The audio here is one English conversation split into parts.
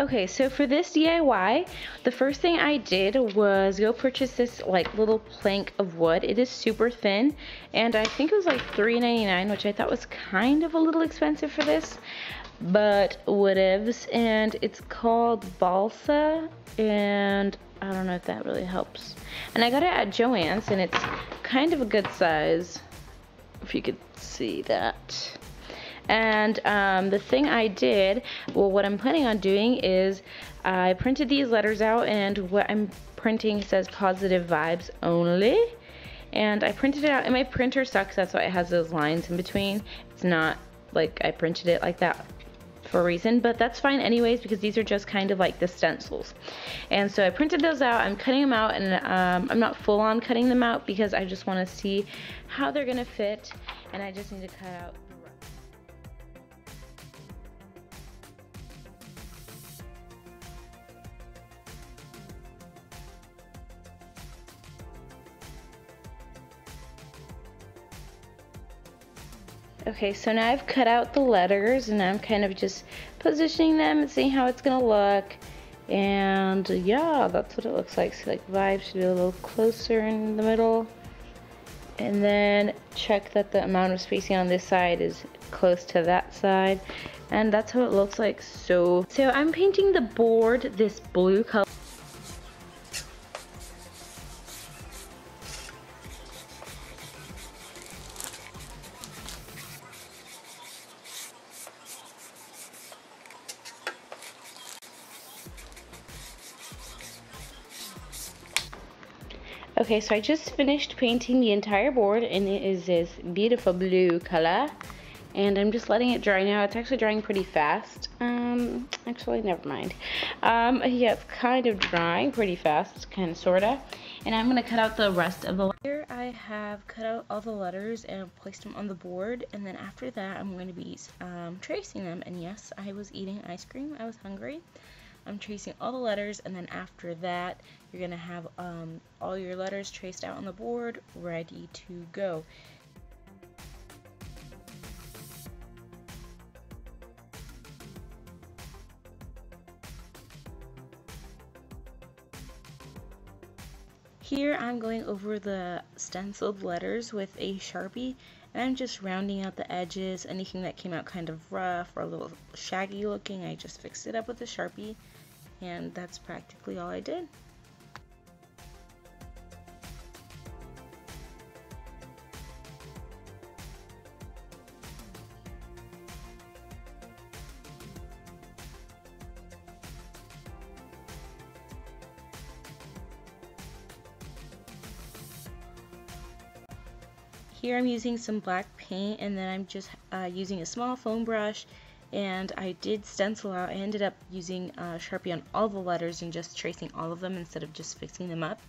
Okay, so for this DIY, the first thing I did was go purchase this like little plank of wood. It is super thin, and I think it was like $3.99, which I thought was kind of a little expensive for this, but whatevs. And it's called balsa, and I don't know if that really helps. And I got it at Joann's, and it's kind of a good size, if you could see that. And the thing I did, well, what I'm planning on doing is I printed these letters out, and what I'm printing says positive vibes only. And I printed it out, and my printer sucks, that's why it has those lines in between. It's not like I printed it like that for a reason, but that's fine anyways, because these are just kind of like the stencils. And so I printed those out. I'm cutting them out, and I'm not full on cutting them out because I just want to see how they're gonna fit, and I just need to cut out. Okay, so now I've cut out the letters, and I'm kind of just positioning them and seeing how it's gonna look. And yeah, that's what it looks like. So like vibes should be a little closer in the middle. And then check that the amount of spacing on this side is close to that side. And that's how it looks like. So I'm painting the board this blue color. Okay, so I just finished painting the entire board, and it is this beautiful blue color, and I'm just letting it dry now. It's actually drying pretty fast. Actually, never mind. Yeah, it's kind of drying pretty fast, kind of, sorta. And I'm gonna cut out the rest of the. Here I have cut out all the letters and placed them on the board, and then after that I'm going to be tracing them. And yes, I was eating ice cream. I was hungry. I'm tracing all the letters, and then after that you're gonna have all your letters traced out on the board, ready to go. Here I'm going over the stenciled letters with a Sharpie, and I'm just rounding out the edges. Anything that came out kind of rough or a little shaggy looking, I just fixed it up with a Sharpie, and that's practically all I did. Here I'm using some black paint, and then I'm just using a small foam brush, and I did stencil out. I ended up using Sharpie on all the letters and just tracing all of them instead of just fixing them up.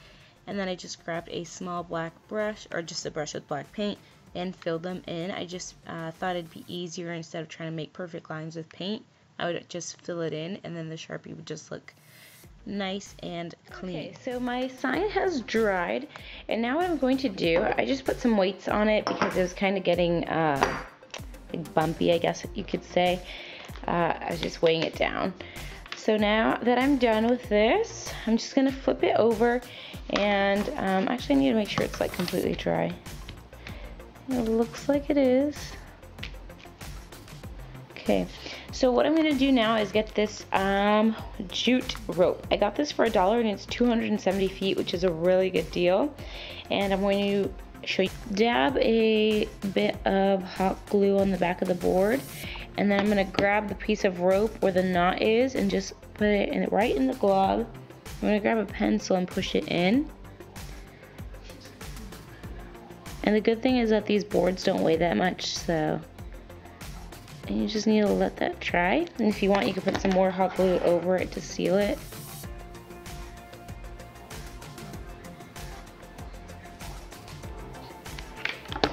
And then I just grabbed a small black brush, or just a brush with black paint, and filled them in. I just thought it'd be easier, instead of trying to make perfect lines with paint, I would just fill it in, and then the Sharpie would just look nice and clean. Okay, so my sign has dried, and now what I'm going to do, I just put some weights on it because it was kind of getting like bumpy, I guess you could say. I was just weighing it down. So now that I'm done with this, I'm just gonna flip it over, and actually I need to make sure it's like completely dry. It looks like it is. Okay, so what I'm going to do now is get this jute rope. I got this for $1, and it's 270 feet, which is a really good deal. And I'm going to show you. Dab a bit of hot glue on the back of the board, and then I'm going to grab the piece of rope where the knot is and just put it in, right in the glove. I'm going to grab a pencil and push it in. And the good thing is that these boards don't weigh that much, so you just need to let that dry. And if you want, you can put some more hot glue over it to seal it.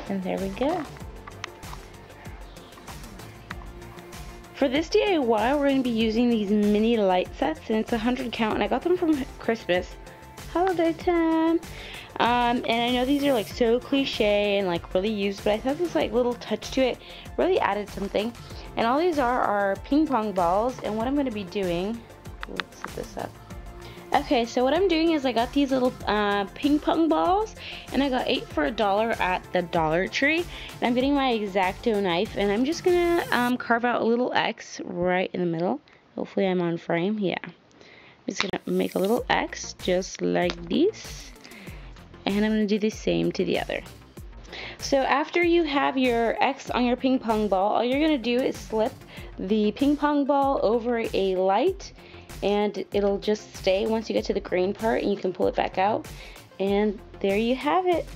And there we go. For this DIY, we're going to be using these mini light sets, and it's 100 count, and I got them from Christmas. Holiday time. And I know these are like so cliche and like really used, but I thought this like little touch to it really added something. And all these are ping pong balls, and what I'm going to be doing Let's set this up. Okay, so what I'm doing is I got these little ping pong balls, and I got 8 for $1 at the Dollar Tree. And I'm getting my X-Acto knife, and I'm just gonna carve out a little X right in the middle. Hopefully I'm on frame. Yeah. I'm just gonna make a little X just like this, and I'm gonna do the same to the other. So after you have your X on your ping pong ball, all you're gonna do is slip the ping pong ball over a light, and it'll just stay once you get to the green part, and you can pull it back out, and there you have it.